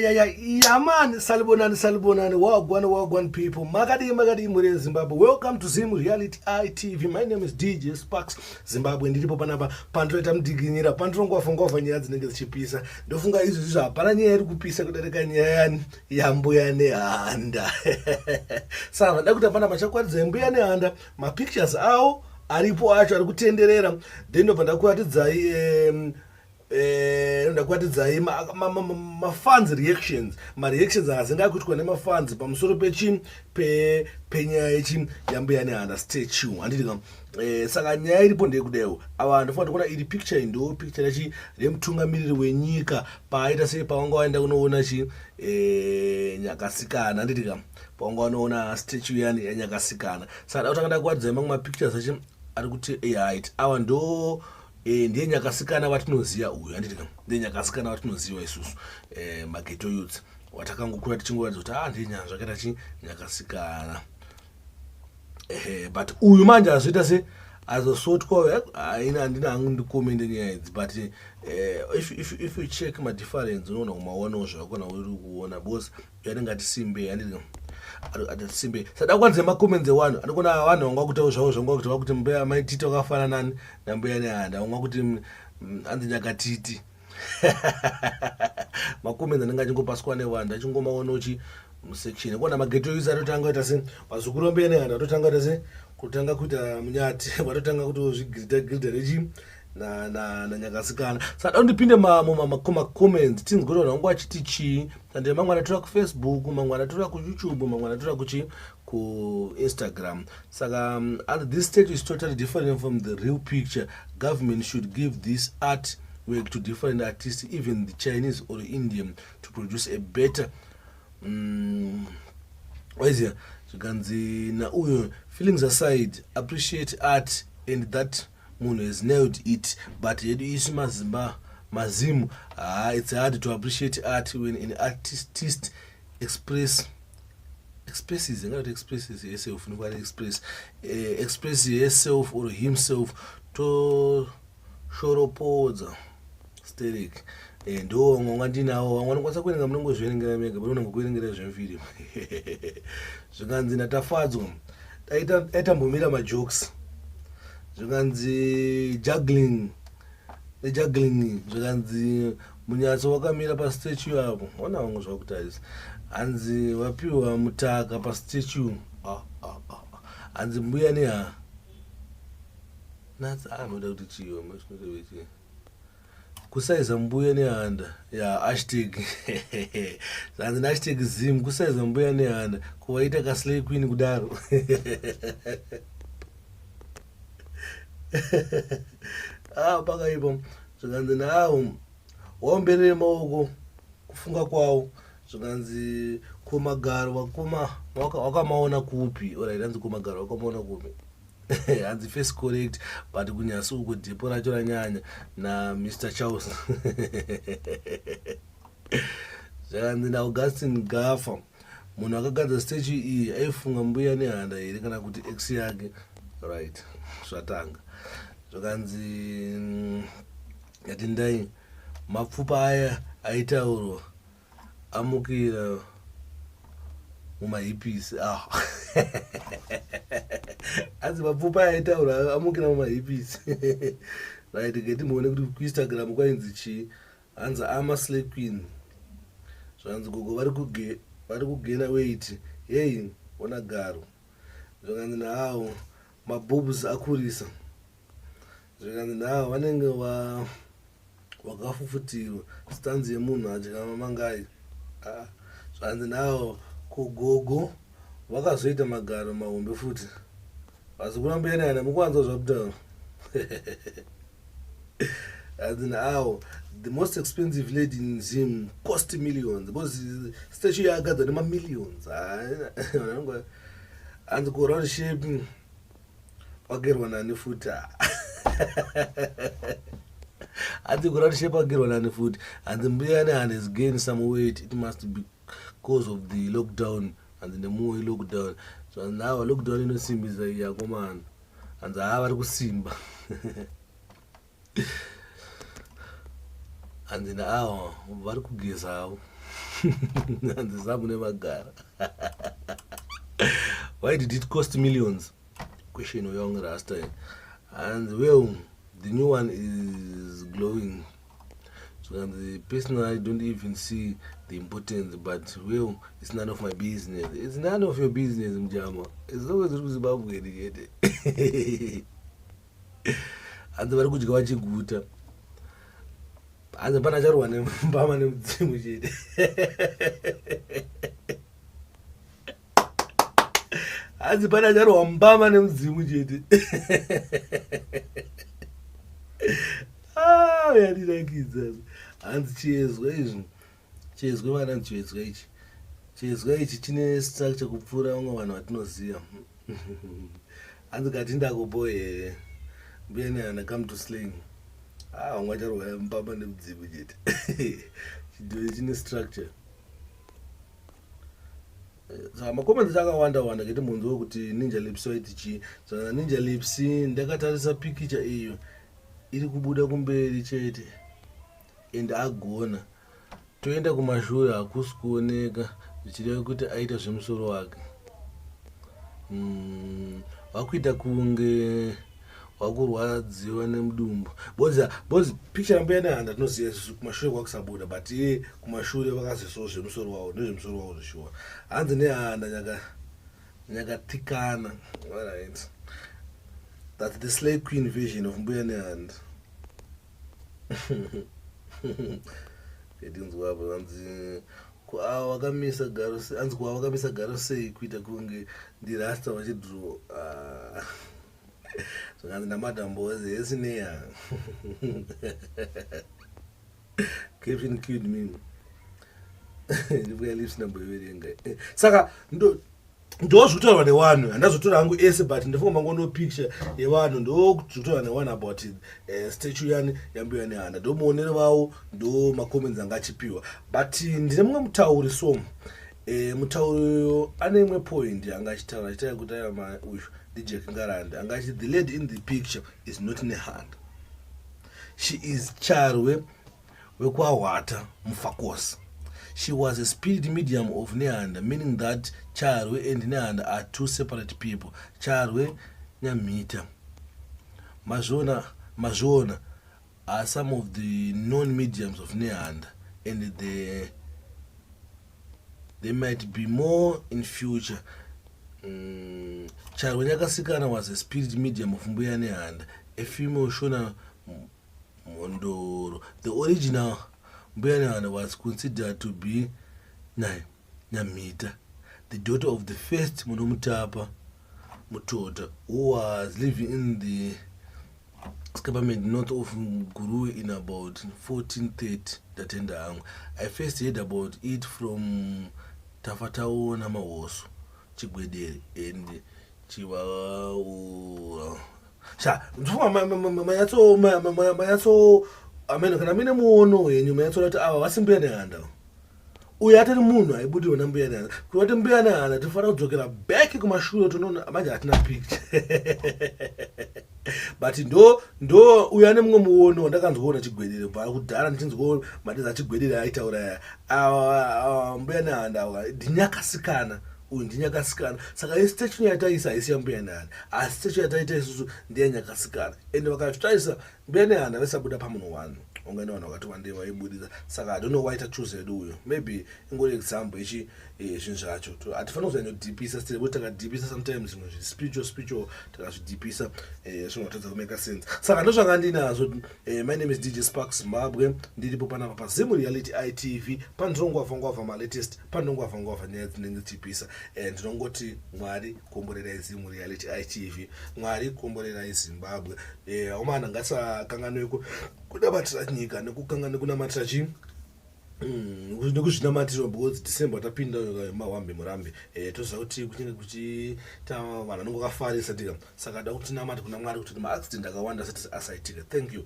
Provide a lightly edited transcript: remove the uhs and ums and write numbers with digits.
Yeah, man, salibonani, wagwan people. Magadi, Mure, Zimbabwe. Welcome to Zim Reality ITV. My name is DJ Sparks, Zimbabwe. Ndiripo panapa, pantoita mdiginira, pantrongo ngova nyaya dzinenge dzichipisa. Ndofunga izvi hapana nyaya iri kupisa kudarika nyaya ya Mbuya Nehanda. Saka ndakuti panapa chakwaridza Mbuya Nehanda, mapictures awo aripo acho ari kutenderera. Then ndobva ndakuratidzai ndakwatidzai mafans reactions reactions hazinga kuitwa nemafans pamusoro penyaya yechi yaMbuya Nehanda statue handiti kam saka nyaya iripo ndeyekudayo ava ndofanira kuona iri picture ndo picture yachi remutungamiriri wenyika paaita sei pawanga waenda kunoona chi Nyakasikana handiti kam pawanga wanoona statue yani yaNyakasikana saka ndakutanga ndakwatidzai mamwe mapictures achi ari kuti right ava ndo ndiye Nyakasikana watinoziva uyu handiti kam ndiye Nyakasikana watinoziva isusu mageto youths watakangokura tichingoratidza kuti ndiye nyanzva akaita chi Nyakasikana but uyu manje azoita se azosotwa aina handina hangu ndikomende nyaya idzi but if you check madifference unoona kumaonawo zvakona uri kuona because yanenge ati simbe handiti kam atisimbe sadakwanze macomments ewanu andikona vanhu vanga kutawo zvavo zvanga kuti vakuti Mbuya maititi wakafanana naMbuya Nehanda vanga kuti anzi Nyakatiti macomments anenge achingopaswa nevanhu ndachingomaonochi musection kona mageto youths atotanga kuita se vazukuru Mbuya Nehanda atotanga kuita se kutanga kuita munyati vatotanga kuti zvigirida rechi na Nyakasikana saka ndipinde comments tinzigota vanhu vangu achiti chii ande mamwe anatora kuFacebook mamwe anatora kuYouTube mamwe anatora kuchi kuInstagram saka this state is totally different from the real picture. Government should give this art work to different artists, even the Chinese or Indian, to produce a better waizia zvikanzi nauyo feelings aside appreciate art and that munhu has nailed it but yedu isu mazimu it's hard to appreciate art when an artist expresses herself or himself to shoropodza sterek ndo ngwa ndinawo vamwe vanokwanisa kuverenga munongozviverengera mega but unongokuverengera zvemufilm zvikanzi natafadzwa aitambomira majokes zvikanzi juggling zvikanzi munyatso wakamira pastatue apo ona vangu zvakutarisa hanzi wapiwa mutaka pastatue hanzi Mbuya Nehanda natsi anoda kuti chiyo masinorevechi kusaiza Mbuya Nehanda hashtag hanzi hashtag zim kusaiza Mbuya Nehanda kuvaita kaslay queen kudaro pakaipa zvikanzi nawo waomberere maoko kufunga kwawo zvikanzi kumagaro wakamaona kupi orit hanzi kumagaro wakamaona kupi hanzi face correct but kunyasi uko dhipo racho ranyanya naMr Charles zvikanzi naAugustin Gafa munhu akagadzira statue iyi aifunga Mbuya Nehanda here kana kuti ex yake right zvatanga zvikanzi yatindai mapfupa aya aitaurwa amukira mumahipisi hanzi mapfupa aya aitaurwa amukira mumahipisi right ngeti muone kuti kuInstagram kwainzi chii hanzi amaslay queen zvanzi gogo vari kugena weight hey ona garo zvikanzi nawo mabobs akurisa zvikanzi nawo vanenge wakafufutirwa stanzi yemunhu adyama mangai zvanzi nawo kugogo vakazoita magaro mahombe futi vazukuru Mbuya Nehanda mukwanza zvakutaura hanzi nawo the most expensive lady in Zim cost millions because statue yakagadzwa nemamillions hanzi kuround shape wagerwa nani futi hanzi kuround shape wagerwa nani futi hanzi Mbuya Nehanda has gained some weight. It must be because of the lockdown and the more lockdown so now lockdown inosimbiza yakomana hanzi vari kusimba hanzi nawo vari kugezawo hanzi zamu nemagara. Why did it cost millions? Question of young Rasta. And well, the new one is glowing. So personally, I don't even see the importance, but well, it's none of my business. It's none of your business, Mjama. It's always Zimbabwe. And the very good Gawachiguta. And the Panajar one, Bama Zimuji. And the Panajar one, Bama Zimuji. Ah, where did I get that? And cheers, cheers, go on and cheers, right? Cheers, right? Chine structure kupfura umwe vanhu vatinoziva. And the Katinda go boy, Mbuya come to sling. Ah, ungacharwa mbaba nemudzimu chete. Chidhori chine structure. Saka makomenti akawanda kuti munhu wekuti Ninja Lips waiti chi. Saka Ninja Lips ndakatarisa picture iyo iri kubuda kumberi chete. And agona toenda kumashure hakusi kuoneka zvichireva kuti aita zvemusoro wake. Wakuita kunge wakurwadziwa nemudumbu. Bozi picture Mbuya Nehanda tinoziva kumashure kwakusabuda, but iye kumashure vakazisawo zvemusoro wavo nezvemusoro wavo zvishuwa. Hanzi Nehanda Nyakasikana. Alright. That's the slave queen version of Mbuya Nehanda. Edinzwabo hanzi wakamisa garo sei, hanzi wakamisa garo sei kuita kunge ndirasta vachidhuru. So hanzi namadambozi esineya. Caption killed me. Mbuya Lips namboiverenga. Saka ndozvitaurwa nevanhu, handazotora hangu ese, but ndifunga mangono picture yevanhu ndozvitaurwa nevanhu about statue yani yaMbuya Nehanda. Ndo muonero vavo, ndo macomments anga achipiwa. But ndine mumwe mutauri so mutauri uyo ane imwe point anga achitaura kuti uyu DJ Ngarandi anga achiti the lady in the picture is not Nehanda. She is Charwe wekwahwata Mufakosi. She was a spirit medium of Nehanda, meaning that Charwe and Nehanda are two separate people. Charwe Nyamita. Mazona are some of the known mediums of Nehanda, and they might be more in future. Charwe Nyakasikana was a spirit medium of Mbuya Nehanda, a female Shona Mondoro. The original Mbuya Nehanda was considered to be Nyamita, the daughter of the first Munomutapa Mutota, who was living in the escarpment north of Guru in about 1430. I first heard about it from Tafatao Namawoso, Chigwedere, and Chiwa. Mayaso. Kana mine muono yenyu mayatsola kuti ava vasi Mbuya Nehanda. Uyu atari munhu aibudirwa naMbuya Nehanda. Kuti Mbuya Nehanda tofanira kudzokera back kumashure tonoona manje hatina picture. But ndo uyu ane mumwe muono wandakanzoona Chigwedere bva kudhara ndichinzwa madezi aChigwedere aitaura Mbuya Nehanda ndinyakasikana. Uyu ndinyakasikana. Saka statue yataisa haisi yaMbuya Nehanda, asi statue yataita isusu ndeyanyakasikana. Ende vakatotarisa Mbuya Nehanda vasabuda pamunhu wanu. Ungane vanhu vakati wandei vaibudisa. Saka I don't know why tachuzed uyu. Maybe ingori example ichi zvinhu zvacho. Hatifanira kuzanyodhipisa still, kuti takadhipisa sometimes spiritual takazvidhipisa zvinotadza kumeka sense. Saka ndozvanga ndinazvo. My name is DJ Spark Zimbabwe. Ndiripo panapa paZimu Reality ITV. Pandinongwavha malatest, pandinongwavha nyaya dzinenge dzichipisa. Ndinongoti Mwari komborerai Zimu Reality ITV. Mwari komborerai Zimbabwe. Omana ngatisakanganweko kudabatira nyika nekukanga nekunamatira chi nekuzvinamatira, because December tapinda mawambe murambe toziva kuti kunenge kuchiita vanhu vanonge vakafarisa tika. Saka da kuti tinamate kuna Mwari kuti maaccident akawanda asati asaitika. Thank you.